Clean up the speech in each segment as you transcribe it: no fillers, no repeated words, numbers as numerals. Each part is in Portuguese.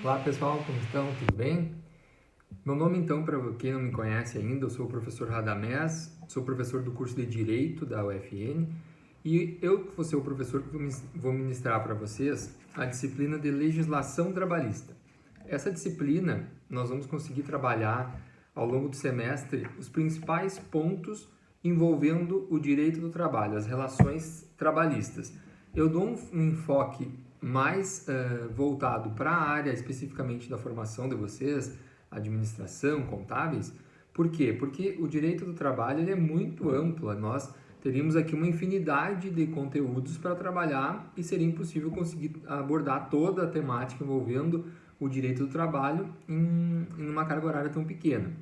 Olá pessoal, como estão? Tudo bem? Meu nome então, para quem não me conhece ainda, eu sou o professor Radamés, sou professor do curso de Direito da UFN e eu que vou ser o professor que vou ministrar para vocês a disciplina de Legislação Trabalhista. Essa disciplina nós vamos conseguir trabalhar ao longo do semestre os principais pontos envolvendo o direito do trabalho, as relações trabalhistas. Eu dou um enfoque mais voltado para a área especificamente da formação de vocês, administração, contábeis. Por quê? Porque o direito do trabalho ele é muito amplo. Nós teríamos aqui uma infinidade de conteúdos para trabalhar e seria impossível conseguir abordar toda a temática envolvendo o direito do trabalho em uma carga horária tão pequena.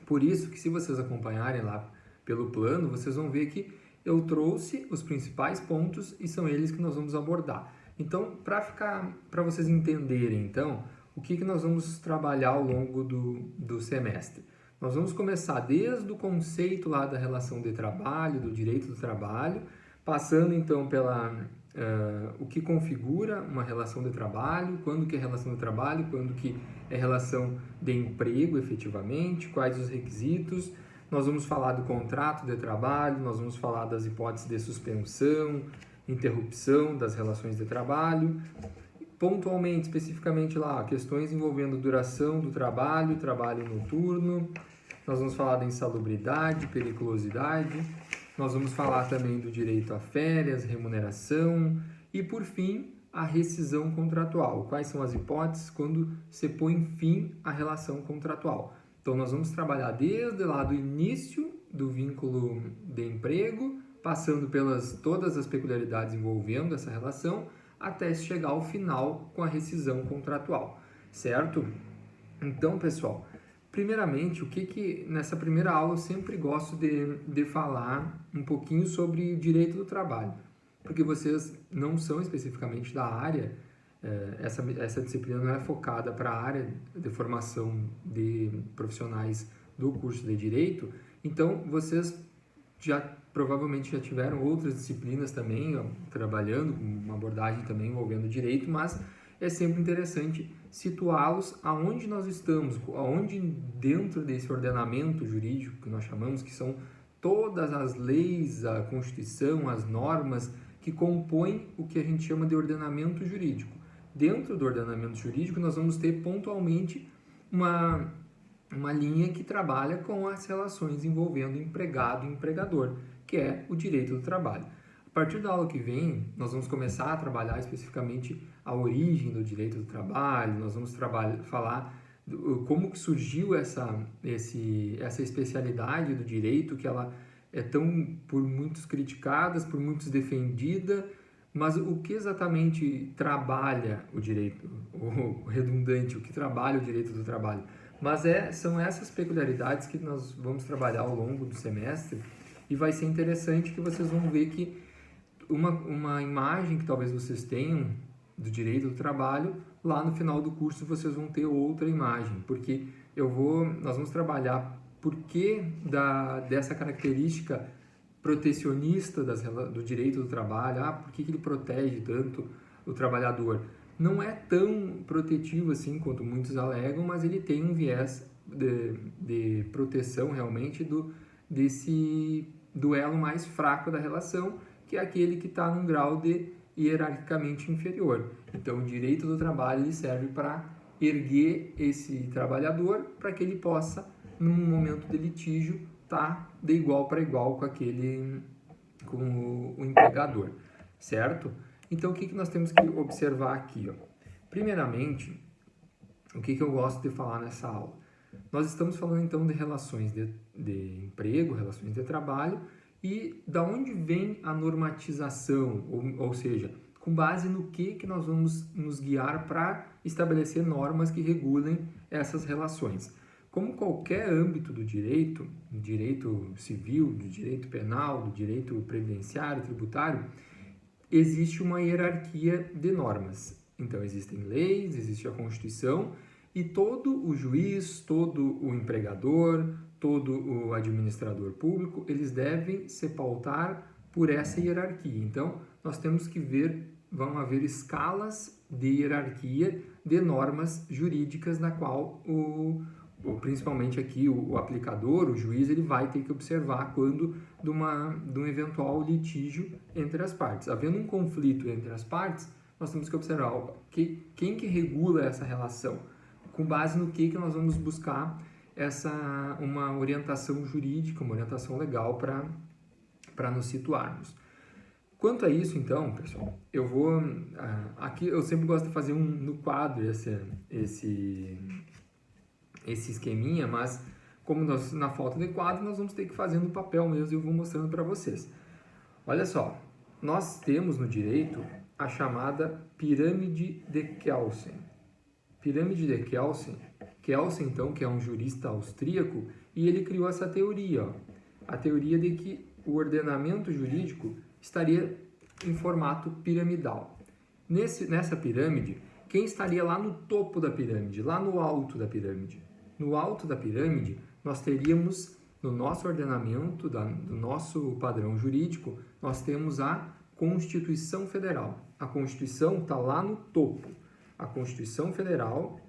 Por isso que se vocês acompanharem lá pelo plano, vocês vão ver que eu trouxe os principais pontos e são eles que nós vamos abordar. Então, para vocês entenderem, então, o que nós vamos trabalhar ao longo do semestre? Nós vamos começar desde o conceito lá da relação de trabalho, do direito do trabalho, passando então pela o que configura uma relação de trabalho, quando que é relação de trabalho, quando que é relação de emprego efetivamente, quais os requisitos. Nós vamos falar do contrato de trabalho, nós vamos falar das hipóteses de suspensão, interrupção das relações de trabalho, pontualmente, especificamente lá, questões envolvendo duração do trabalho, trabalho noturno, nós vamos falar da insalubridade, periculosidade, nós vamos falar também do direito a férias, remuneração e, por fim, a rescisão contratual. Quais são as hipóteses quando se põe fim à relação contratual? Então, nós vamos trabalhar desde lá do início do vínculo de emprego, passando pelas todas as peculiaridades envolvendo essa relação, até chegar ao final com a rescisão contratual, certo? Então, pessoal, primeiramente, nessa primeira aula eu sempre gosto de falar um pouquinho sobre direito do trabalho, porque vocês não são especificamente da área, essa disciplina não é focada para a área de formação de profissionais do curso de Direito, então vocês provavelmente já tiveram outras disciplinas também, ó, trabalhando com uma abordagem também envolvendo direito, mas é sempre interessante situá-los aonde nós estamos, aonde dentro desse ordenamento jurídico que nós chamamos, que são todas as leis, a Constituição, as normas que compõem o que a gente chama de ordenamento jurídico. Dentro do ordenamento jurídico, nós vamos ter pontualmente uma linha que trabalha com as relações envolvendo empregado e empregador, que é o direito do trabalho. A partir da aula que vem, nós vamos começar a trabalhar especificamente a origem do direito do trabalho, nós vamos falar como que surgiu essa especialidade do direito, que ela é tão por muitos criticada, por muitos defendida, mas o que exatamente trabalha o direito, o redundante, o que trabalha o direito do trabalho? Mas são essas peculiaridades que nós vamos trabalhar ao longo do semestre e vai ser interessante que vocês vão ver que uma imagem que talvez vocês tenham do direito do trabalho, lá no final do curso vocês vão ter outra imagem, porque nós vamos trabalhar por que dessa característica protecionista do direito do trabalho, por que ele protege tanto o trabalhador? Não é tão protetivo assim quanto muitos alegam, mas ele tem um viés de proteção realmente desse duelo mais fraco da relação, que é aquele que está num grau de hierarquicamente inferior. Então, o direito do trabalho ele serve para erguer esse trabalhador para que ele possa, num momento de litígio, estar de igual para igual com o empregador, certo? Então, o que nós temos que observar aqui? Ó? Primeiramente, o que eu gosto de falar nessa aula? Nós estamos falando, então, de relações de emprego, relações de trabalho, e da onde vem a normatização, ou seja, com base no que nós vamos nos guiar para estabelecer normas que regulem essas relações. Como qualquer âmbito do direito civil, do direito penal, do direito previdenciário, tributário, existe uma hierarquia de normas. Então, existem leis, existe a Constituição, e todo o juiz, todo o empregador, todo o administrador público, eles devem se pautar por essa hierarquia. Então, nós temos que vão haver escalas de hierarquia de normas jurídicas na qual principalmente aqui o aplicador, o juiz, ele vai ter que observar quando de um eventual litígio entre as partes. Havendo um conflito entre as partes, nós temos que observar quem que regula essa relação, com base no que nós vamos buscar uma orientação jurídica, uma orientação legal para nos situarmos. Quanto a isso, então, pessoal, eu vou... aqui eu sempre gosto de fazer no quadro esse esqueminha, mas como na falta de quadro, nós vamos ter que fazer no papel mesmo e eu vou mostrando para vocês. Olha só, nós temos no direito a chamada pirâmide de Kelsen. Pirâmide de Kelsen, então, que é um jurista austríaco, e ele criou essa teoria, ó, a teoria de que o ordenamento jurídico estaria em formato piramidal. Nessa pirâmide, quem estaria lá no topo da pirâmide, lá no alto da pirâmide? No alto da pirâmide, nós teríamos, no nosso ordenamento, do nosso padrão jurídico, nós temos a Constituição Federal. A Constituição está lá no topo. A Constituição Federal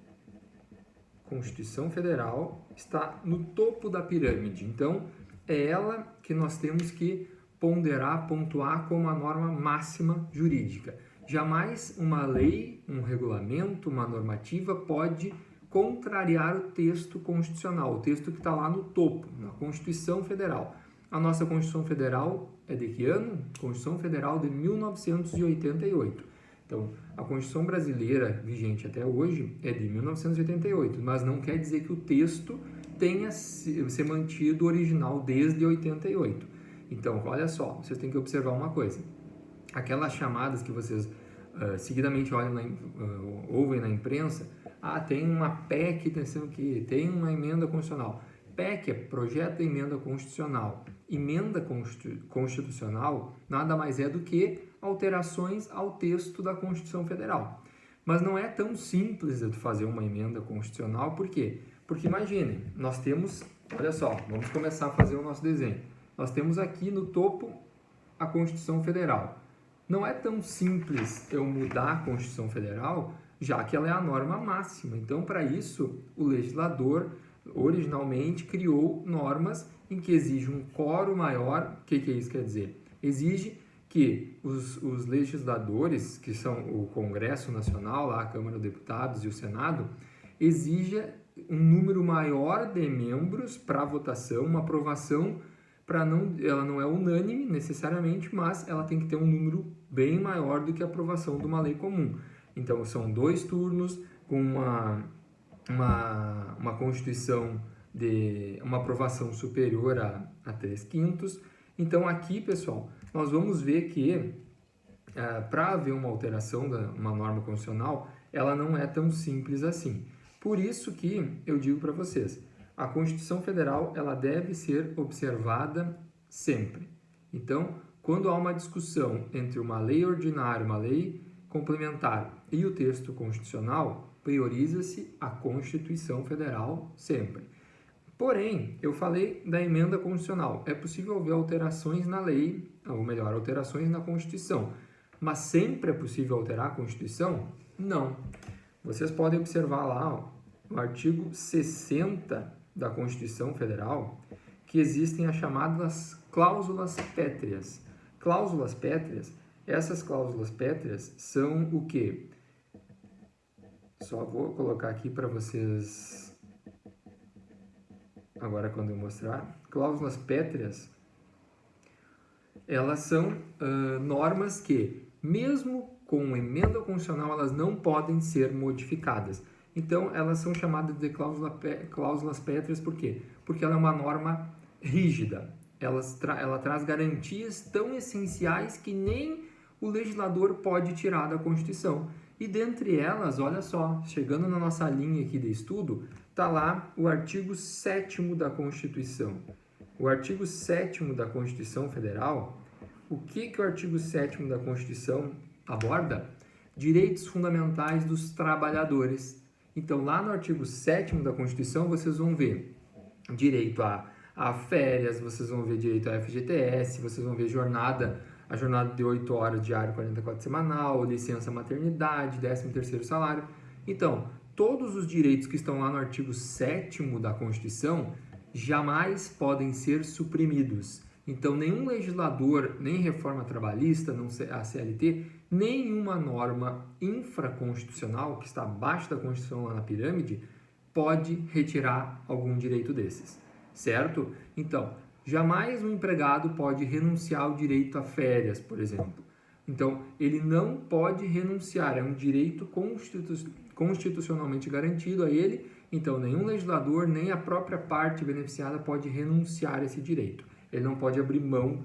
está no topo da pirâmide. Então, é ela que nós temos que ponderar, pontuar como a norma máxima jurídica. Jamais uma lei, um regulamento, uma normativa pode contrariar o texto constitucional, o texto que está lá no topo, na Constituição Federal. A nossa Constituição Federal é de que ano? Constituição Federal de 1988. Então, a Constituição brasileira vigente até hoje é de 1988, mas não quer dizer que o texto tenha se mantido original desde 88. Então, olha só, vocês têm que observar uma coisa. Aquelas chamadas que vocês seguidamente ouvem na imprensa, tem uma PEC, tem uma emenda constitucional. PEC é projeto de emenda constitucional. Emenda constitucional nada mais é do que alterações ao texto da Constituição Federal. Mas não é tão simples de fazer uma emenda constitucional, por quê? Porque imaginem, nós temos, olha só, vamos começar a fazer o nosso desenho. Nós temos aqui no topo a Constituição Federal. Não é tão simples eu mudar a Constituição Federal, já que ela é a norma máxima. Então, para isso, o legislador originalmente criou normas em que exige um quórum maior. O que isso quer dizer? Exige que os legisladores, que são o Congresso Nacional, a Câmara dos Deputados e o Senado, exija um número maior de membros para votação, uma aprovação, ela não é unânime necessariamente, mas ela tem que ter um número bem maior do que a aprovação de uma lei comum. Então, são 2 turnos com uma Constituição de uma aprovação superior a 3/5. Então, aqui, pessoal, nós vamos ver que para haver uma alteração de uma norma constitucional, ela não é tão simples assim. Por isso que eu digo para vocês, a Constituição Federal ela deve ser observada sempre. Então, quando há uma discussão entre uma lei ordinária, uma lei complementar e o texto constitucional, prioriza-se a Constituição Federal sempre. Porém, eu falei da emenda constitucional. É possível haver alterações na lei, ou melhor, alterações na Constituição. Mas sempre é possível alterar a Constituição? Não. Vocês podem observar lá, no artigo 60 da Constituição Federal, que existem as chamadas cláusulas pétreas. Cláusulas pétreas, essas cláusulas pétreas são o quê? Só vou colocar aqui para vocês, agora quando eu mostrar. Cláusulas pétreas, elas são normas que, mesmo com emenda constitucional, elas não podem ser modificadas. Então, elas são chamadas de cláusulas pétreas, por quê? Porque ela é uma norma rígida. Ela traz garantias tão essenciais que nem o legislador pode tirar da Constituição. E dentre elas, olha só, chegando na nossa linha aqui de estudo, está lá o artigo 7º da Constituição. O artigo 7º da Constituição Federal, o que o artigo 7º da Constituição aborda? Direitos fundamentais dos trabalhadores. Então, lá no artigo 7º da Constituição, vocês vão ver direito a férias, vocês vão ver direito a FGTS, vocês vão ver a jornada de 8 horas diária, 44 semanal, licença maternidade, 13º salário. Então, todos os direitos que estão lá no artigo 7º da Constituição jamais podem ser suprimidos. Então, nenhum legislador, nem reforma trabalhista, não a CLT, nenhuma norma infraconstitucional, que está abaixo da Constituição lá na pirâmide, pode retirar algum direito desses, certo? Então, jamais um empregado pode renunciar ao direito a férias, por exemplo. Então, ele não pode renunciar, é um direito constitucionalmente garantido a ele, então nenhum legislador, nem a própria parte beneficiada pode renunciar a esse direito. Ele não pode abrir mão,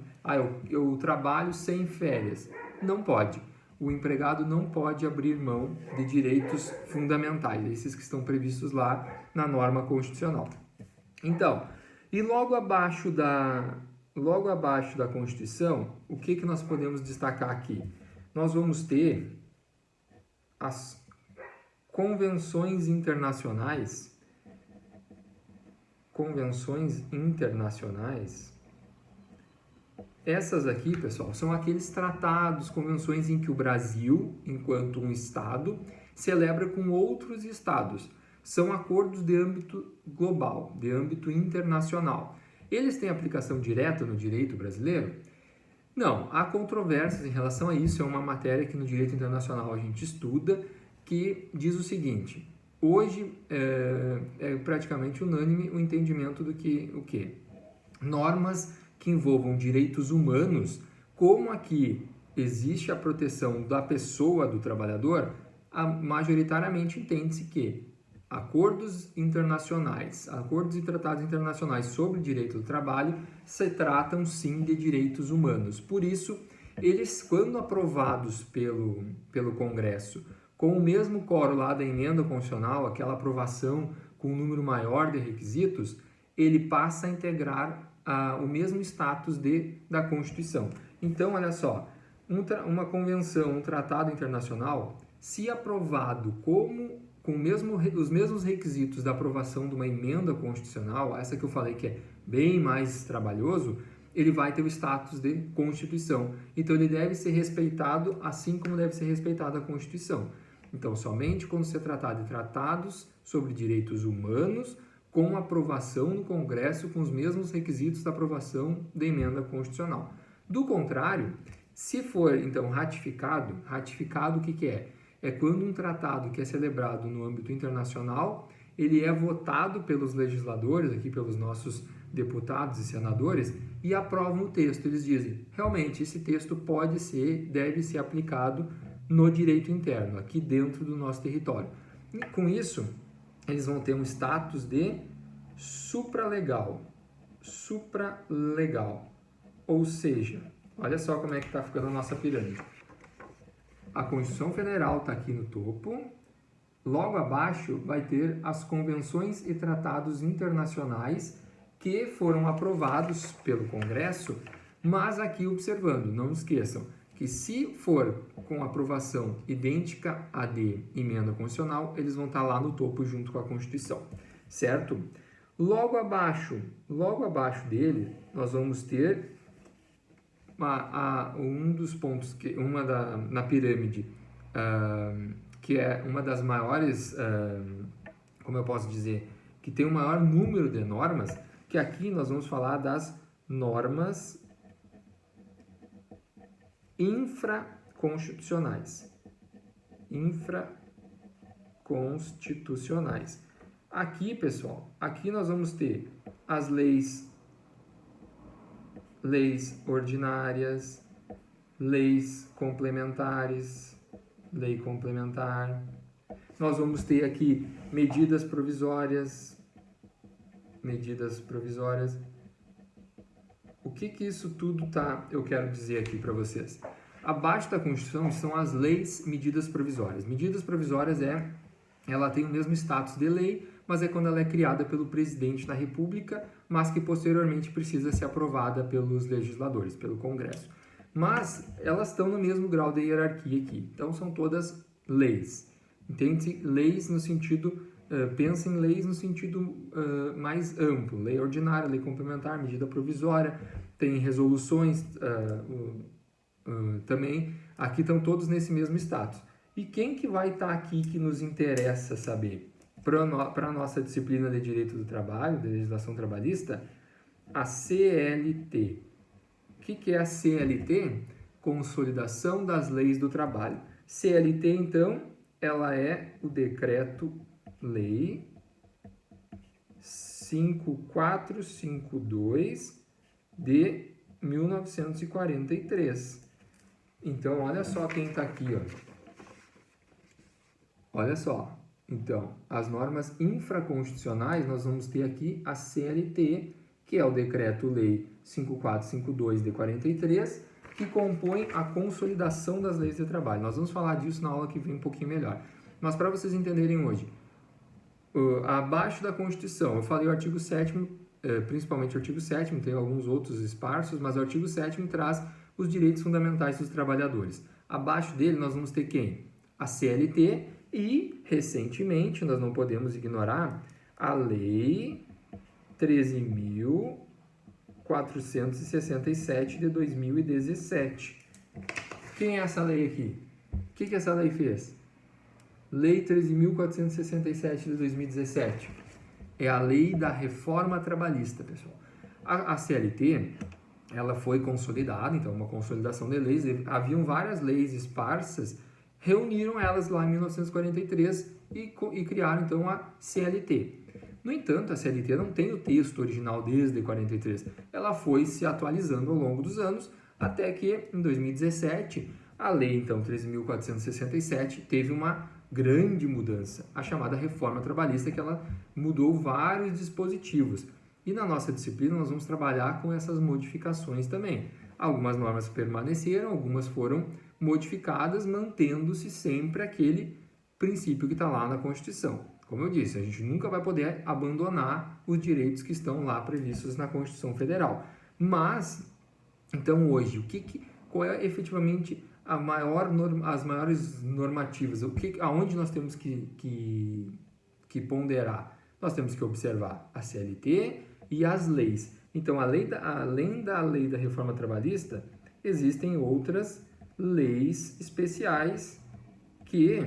eu trabalho sem férias. Não pode. O empregado não pode abrir mão de direitos fundamentais, esses que estão previstos lá na norma constitucional. Então, e logo abaixo da Constituição, o que nós podemos destacar aqui? Nós vamos ter as convenções internacionais. Essas aqui, pessoal, são aqueles tratados, convenções em que o Brasil, enquanto um Estado, celebra com outros Estados. São acordos de âmbito global, de âmbito internacional. Eles têm aplicação direta no direito brasileiro? Não, há controvérsias em relação a isso. É uma matéria que no direito internacional a gente estuda, que diz o seguinte: hoje é praticamente unânime o entendimento do que o quê? Normas que envolvam direitos humanos, como aqui existe a proteção da pessoa, do trabalhador, majoritariamente entende-se que acordos internacionais, acordos e tratados internacionais sobre direito do trabalho se tratam sim de direitos humanos. Por isso, eles, quando aprovados pelo Congresso, com o mesmo quórum lá da emenda constitucional, aquela aprovação com um número maior de requisitos, ele passa a integrar o mesmo status da Constituição. Então, olha só, uma convenção, um tratado internacional, se aprovado com os mesmos requisitos da aprovação de uma emenda constitucional, essa que eu falei que é bem mais trabalhoso, ele vai ter o status de Constituição. Então, ele deve ser respeitado assim como deve ser respeitada a Constituição. Então, somente quando se tratar de tratados sobre direitos humanos, com aprovação no Congresso, com os mesmos requisitos da aprovação da emenda constitucional. Do contrário, se for, então, ratificado o que é? É quando um tratado que é celebrado no âmbito internacional, ele é votado pelos legisladores, aqui pelos nossos deputados e senadores, e aprovam o texto. Eles dizem, realmente, esse texto deve ser aplicado no direito interno, aqui dentro do nosso território. E com isso, eles vão ter um status de supralegal. Ou seja, olha só como é que está ficando a nossa pirâmide. A Constituição Federal está aqui no topo, logo abaixo vai ter as convenções e tratados internacionais que foram aprovados pelo Congresso, mas aqui observando, não esqueçam, que se for com aprovação idêntica à de emenda constitucional, eles vão estar lá no topo junto com a Constituição, certo? Logo abaixo dele, nós vamos ter um dos pontos, na pirâmide, que é uma das maiores, como eu posso dizer, que tem o maior número de normas, que aqui nós vamos falar das normas infraconstitucionais. Aqui, pessoal, aqui nós vamos ter as leis ordinárias, leis complementares, lei complementar. Nós vamos ter aqui medidas provisórias. O que isso tudo eu quero dizer aqui para vocês? Abaixo da Constituição são as leis medidas provisórias. Medidas provisórias ela tem o mesmo status de lei, mas é quando ela é criada pelo presidente da República, mas que posteriormente precisa ser aprovada pelos legisladores, pelo Congresso. Mas elas estão no mesmo grau de hierarquia aqui. Então são todas leis. Entende? Leis no sentido, pensa em leis no sentido mais amplo. Lei ordinária, lei complementar, medida provisória, tem resoluções também. Aqui estão todos nesse mesmo status. E quem que vai estar aqui que nos interessa saber? Para a nossa disciplina de Direito do Trabalho, de Legislação Trabalhista, a CLT. O que é a CLT? Consolidação das Leis do Trabalho. CLT, então, ela é o Decreto-Lei 5452 de 1943. Então, olha só quem está aqui, ó. Olha só. Então, as normas infraconstitucionais, nós vamos ter aqui a CLT, que é o Decreto-Lei 5452 de 43, que compõe a consolidação das leis de trabalho. Nós vamos falar disso na aula que vem um pouquinho melhor. Mas para vocês entenderem hoje, abaixo da Constituição, eu falei o artigo 7º, principalmente o artigo 7º, tem alguns outros esparsos, mas o artigo 7º traz os direitos fundamentais dos trabalhadores. Abaixo dele nós vamos ter quem? A CLT e, recentemente, nós não podemos ignorar, a Lei 13.467 de 2017. Quem é essa lei aqui? O que essa lei fez? Lei 13.467 de 2017. É a lei da reforma trabalhista, pessoal. A CLT, ela foi consolidada, então uma consolidação de leis. Haviam várias leis esparsas, reuniram elas lá em 1943 e criaram então a CLT. No entanto, a CLT não tem o texto original desde 43. Ela foi se atualizando ao longo dos anos, até que em 2017, a lei então 13.467 teve uma grande mudança, a chamada reforma trabalhista, que ela mudou vários dispositivos. E na nossa disciplina nós vamos trabalhar com essas modificações também. Algumas normas permaneceram, algumas foram modificadas, mantendo-se sempre aquele princípio que está lá na Constituição. Como eu disse, a gente nunca vai poder abandonar os direitos que estão lá previstos na Constituição Federal. Mas, então hoje, qual é efetivamente as maiores normativas? Aonde nós temos que ponderar? Nós temos que observar a CLT e as leis. Então, além da lei da reforma trabalhista, existem outras leis especiais que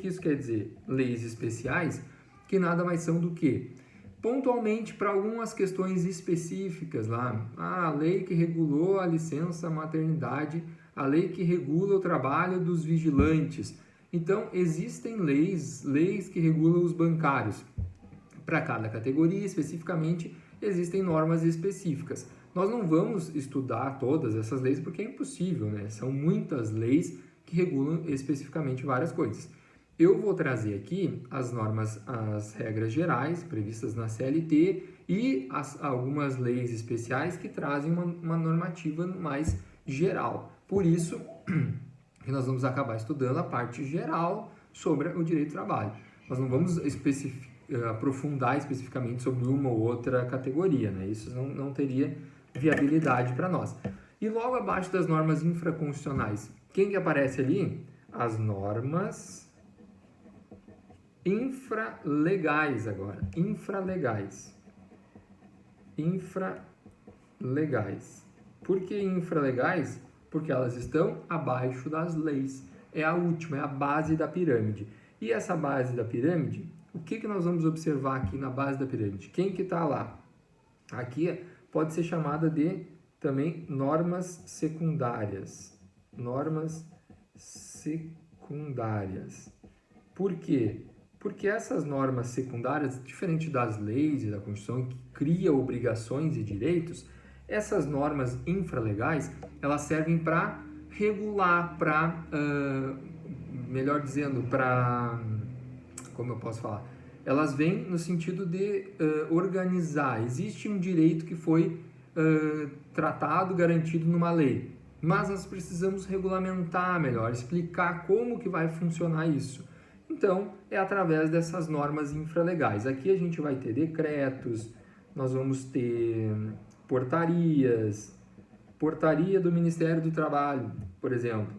isso quer dizer? Leis especiais que nada mais são do que pontualmente para algumas questões específicas lá, a lei que regulou a licença maternidade, a lei que regula o trabalho dos vigilantes. Então, existem leis que regulam os bancários. Para cada categoria, especificamente, existem normas específicas. Nós não vamos estudar todas essas leis porque é impossível, né? São muitas leis que regulam especificamente várias coisas. Eu vou trazer aqui as normas, as regras gerais previstas na CLT e algumas leis especiais que trazem uma normativa mais geral. Por isso que nós vamos acabar estudando a parte geral sobre o direito do trabalho. Nós não vamos aprofundar especificamente sobre uma ou outra categoria, né? Isso não teria viabilidade para nós. E logo abaixo das normas infraconstitucionais, quem que aparece ali? As normas infralegais agora. Infralegais. Por que infralegais? Porque elas estão abaixo das leis. É a última, é a base da pirâmide. E essa base da pirâmide, o que nós vamos observar aqui na base da pirâmide? Quem que está lá? Aqui pode ser chamada de também normas secundárias. Normas secundárias. Por quê? Porque essas normas secundárias, diferente das leis e da Constituição, que cria obrigações e direitos, essas normas infralegais, elas servem para regular, melhor dizendo, como eu posso falar? Elas vêm no sentido de organizar. Existe um direito que foi tratado, garantido numa lei, mas nós precisamos regulamentar melhor, explicar como que vai funcionar isso. Então, é através dessas normas infralegais. Aqui a gente vai ter decretos, nós vamos ter portarias, portaria do Ministério do Trabalho, por exemplo.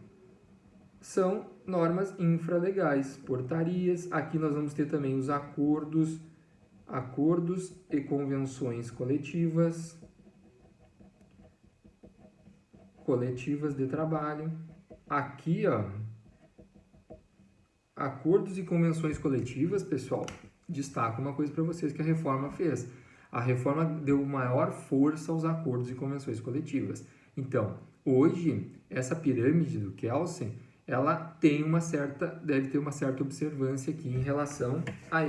São normas infralegais, portarias. Aqui nós vamos ter também os acordos e convenções coletivas de trabalho. aqui, ó, acordos e convenções coletivas, pessoal, destaco uma coisa para vocês que a reforma fez. A reforma deu maior força aos acordos e convenções coletivas. Então, hoje, essa pirâmide do Kelsen, ela tem deve ter uma certa observância aqui em relação a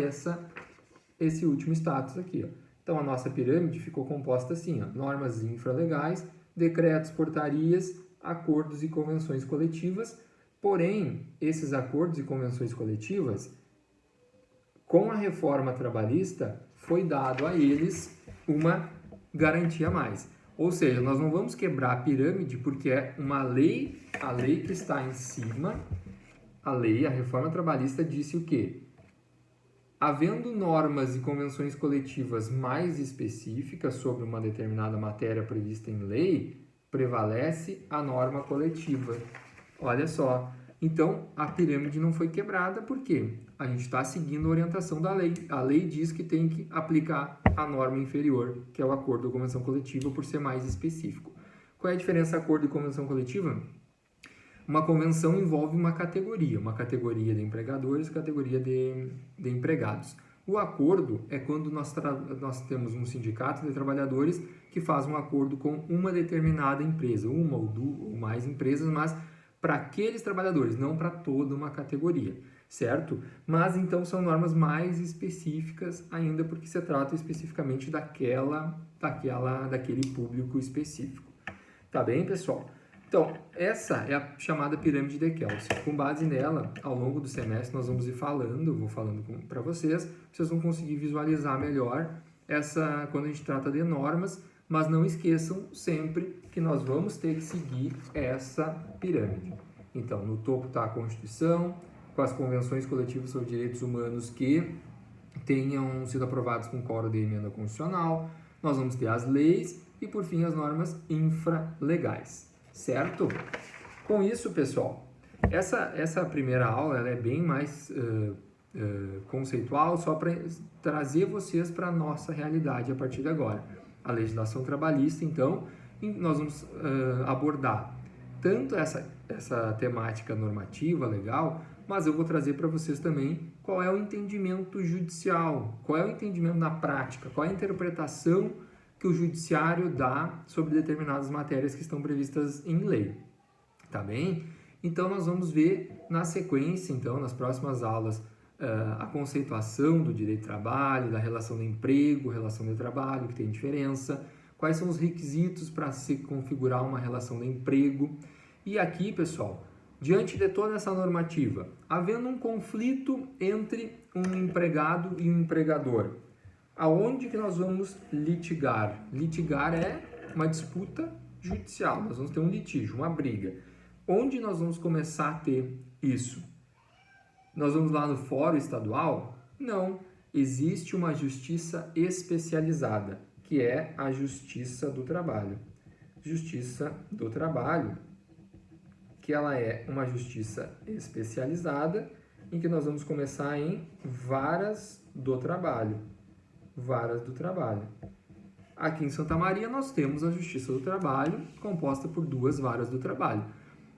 esse último status aqui, ó. Então, a nossa pirâmide ficou composta assim, ó, normas infralegais, decretos, portarias, acordos e convenções coletivas. Porém, esses acordos e convenções coletivas, com a reforma trabalhista, foi dado a eles uma garantia a mais. Ou seja, nós não vamos quebrar a pirâmide porque é uma lei, a lei que está em cima, a reforma trabalhista disse o quê? Havendo normas e convenções coletivas mais específicas sobre uma determinada matéria prevista em lei, prevalece a norma coletiva. Olha só, então a pirâmide não foi quebrada porque a gente está seguindo a orientação da lei. A lei diz que tem que aplicar a norma inferior, que é o acordo ou convenção coletiva, por ser mais específico. Qual é a diferença acordo e convenção coletiva? Uma convenção envolve uma categoria de empregadores, categoria de empregados. O acordo é quando nós temos um sindicato de trabalhadores que faz um acordo com uma determinada empresa, uma ou duas ou mais empresas, mas para aqueles trabalhadores, não para toda uma categoria, certo? Mas então são normas mais específicas ainda porque se trata especificamente daquele público específico. Tá bem, pessoal? Então, essa é a chamada pirâmide de Kelsen. Com base nela, ao longo do semestre, nós vamos ir falando, eu vou falando para vocês vão conseguir visualizar melhor quando a gente trata de normas, mas não esqueçam sempre que nós vamos ter que seguir essa pirâmide. Então, no topo está a Constituição, com as convenções coletivas sobre direitos humanos que tenham sido aprovadas com quórum de emenda constitucional, nós vamos ter as leis e, por fim, as normas infralegais. Certo? Com isso, pessoal, essa primeira aula ela é bem mais conceitual, só para trazer vocês para a nossa realidade a partir de agora. A legislação trabalhista, então, nós vamos abordar tanto essa temática normativa, legal, mas eu vou trazer para vocês também qual é o entendimento judicial, qual é o entendimento na prática, qual é a interpretação que o judiciário dá sobre determinadas matérias que estão previstas em lei, tá bem? Então, nós vamos ver na sequência, então, nas próximas aulas, a conceituação do direito de trabalho, da relação de emprego, relação de trabalho, que tem diferença, quais são os requisitos para se configurar uma relação de emprego. E aqui, pessoal, diante de toda essa normativa, havendo um conflito entre um empregado e um empregador, aonde que nós vamos litigar? Litigar é uma disputa judicial, nós vamos ter um litígio, uma briga. Onde nós vamos começar a ter isso? Nós vamos lá no fórum estadual? Não, existe uma justiça especializada, que é a Justiça do Trabalho. Justiça do Trabalho, que ela é uma justiça especializada, em que nós vamos começar em varas do trabalho. Varas do trabalho. Aqui em Santa Maria nós temos a Justiça do Trabalho, composta por 2 varas do trabalho.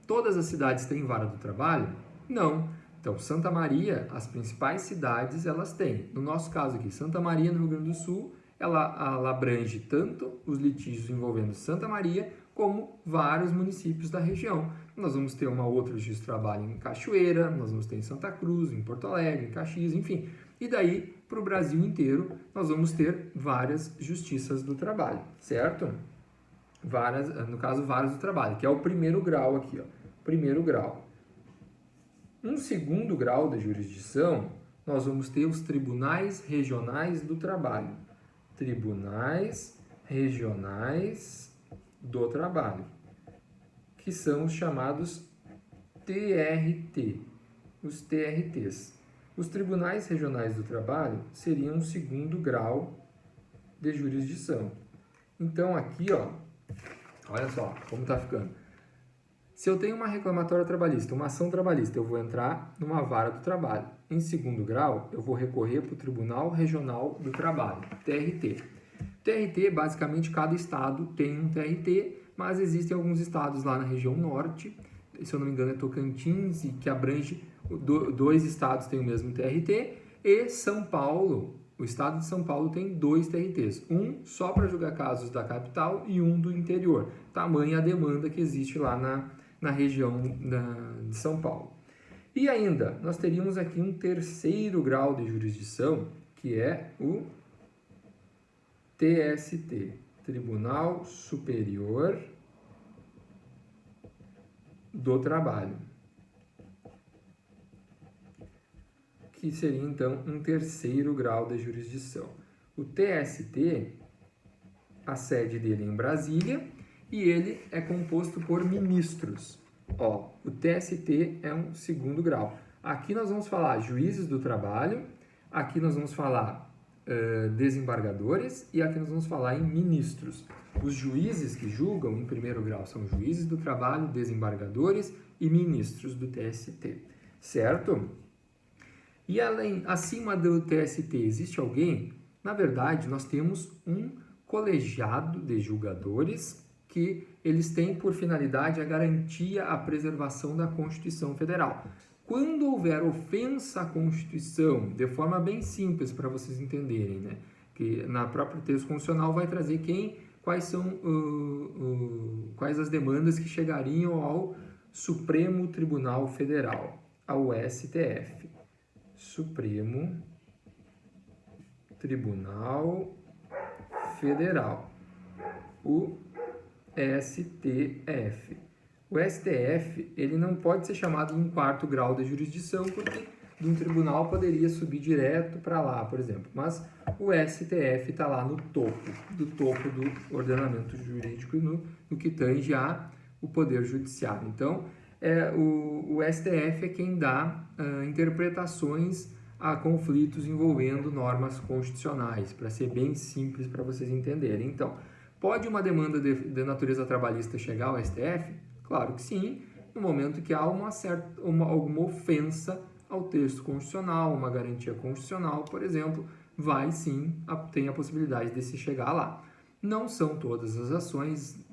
Todas as cidades têm vara do trabalho? Não. Então, Santa Maria, as principais cidades, elas têm. No nosso caso aqui, Santa Maria, no Rio Grande do Sul, ela abrange tanto os litígios envolvendo Santa Maria, como vários municípios da região. Nós vamos ter uma outra Justiça do Trabalho em Cachoeira, nós vamos ter em Santa Cruz, em Porto Alegre, em Caxias, enfim. E daí, para o Brasil inteiro, nós vamos ter várias justiças do trabalho, certo? No caso, varas do trabalho, que é o primeiro grau aqui, ó. Primeiro grau. Um segundo grau de jurisdição, nós vamos ter os tribunais regionais do trabalho. Tribunais regionais do trabalho, que são os chamados TRT, os TRTs. Os tribunais regionais do trabalho seriam um segundo grau de jurisdição. Então aqui, ó, olha só como está ficando. Se eu tenho uma reclamatória trabalhista, uma ação trabalhista, eu vou entrar numa vara do trabalho. Em segundo grau, eu vou recorrer para o Tribunal Regional do Trabalho, TRT. TRT, basicamente, cada estado tem um TRT, mas existem alguns estados lá na região norte se eu não me engano, é Tocantins, e que abrange 2 estados têm o mesmo TRT, e São Paulo, o estado de São Paulo tem 2 TRTs, um só para julgar casos da capital e um do interior, tamanha a demanda que existe lá na região de São Paulo. E ainda, nós teríamos aqui um terceiro grau de jurisdição, que é o TST, Tribunal Superior do Trabalho, que seria então um terceiro grau de jurisdição. O TST, a sede dele é em Brasília, e ele é composto por ministros. Ó, o TST é um segundo grau. Aqui nós vamos falar juízes do trabalho, aqui nós vamos falar desembargadores, e aqui nós vamos falar em ministros. Os juízes que julgam em primeiro grau são juízes do trabalho, desembargadores e ministros do TST, certo? E acima do TST existe alguém? Na verdade, nós temos um colegiado de julgadores que eles têm por finalidade a garantia, a preservação da Constituição Federal. Quando houver ofensa à Constituição, de forma bem simples para vocês entenderem, né? Que na própria texto constitucional vai trazer quais são quais as demandas que chegariam ao Supremo Tribunal Federal, ao STF. Supremo Tribunal Federal, o STF. O STF, ele não pode ser chamado de um quarto grau de jurisdição, porque de um tribunal poderia subir direto para lá, por exemplo. Mas o STF está lá no topo do ordenamento jurídico, no que tange o poder judiciário. Então, o STF é quem dá interpretações a conflitos envolvendo normas constitucionais, para ser bem simples para vocês entenderem. Então, pode uma demanda de natureza trabalhista chegar ao STF? Claro que sim, no momento que há alguma ofensa ao texto constitucional, uma garantia constitucional, por exemplo, tem a possibilidade de se chegar lá. Não são todas as ações,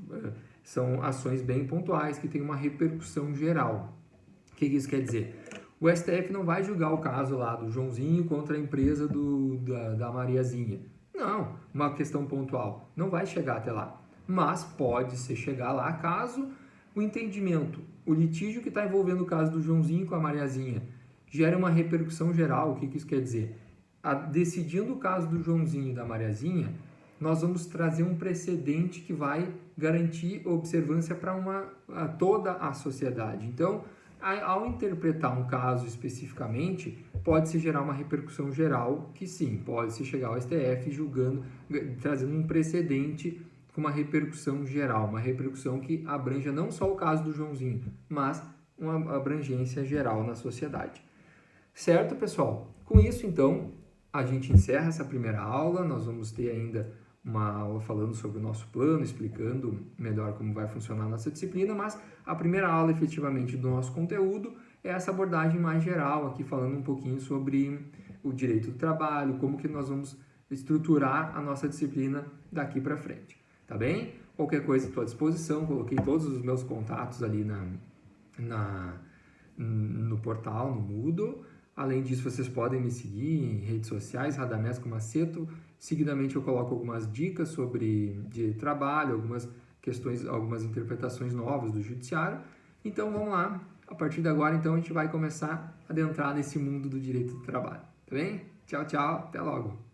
são ações bem pontuais que têm uma repercussão geral. O que isso quer dizer? O STF não vai julgar o caso lá do Joãozinho contra a empresa da Mariazinha. Não, uma questão pontual. Não vai chegar até lá. Mas pode-se chegar lá caso o entendimento, o litígio que está envolvendo o caso do Joãozinho com a Mariazinha, gera uma repercussão geral. O que isso quer dizer? Decidindo o caso do Joãozinho e da Mariazinha, nós vamos trazer um precedente que vai garantir observância para toda a sociedade. Então, ao interpretar um caso especificamente, pode-se gerar uma repercussão geral, que sim, pode-se chegar ao STF julgando, trazendo um precedente com uma repercussão geral, uma repercussão que abranja não só o caso do Joãozinho, mas uma abrangência geral na sociedade. Certo, pessoal? Com isso, então, a gente encerra essa primeira aula. Nós vamos ter ainda uma aula falando sobre o nosso plano, explicando melhor como vai funcionar a nossa disciplina, mas a primeira aula, efetivamente, do nosso conteúdo é essa abordagem mais geral, aqui falando um pouquinho sobre o direito do trabalho, como que nós vamos estruturar a nossa disciplina daqui para frente. Tá bem? Qualquer coisa estou à disposição, coloquei todos os meus contatos ali no portal, no Moodle. Além disso, vocês podem me seguir em redes sociais, Radamés com Maceto. Seguidamente eu coloco algumas dicas sobre de trabalho, algumas questões, algumas interpretações novas do judiciário. Então vamos lá, a partir de agora então a gente vai começar a adentrar nesse mundo do direito do trabalho. Tá bem? Tchau, tchau, até logo!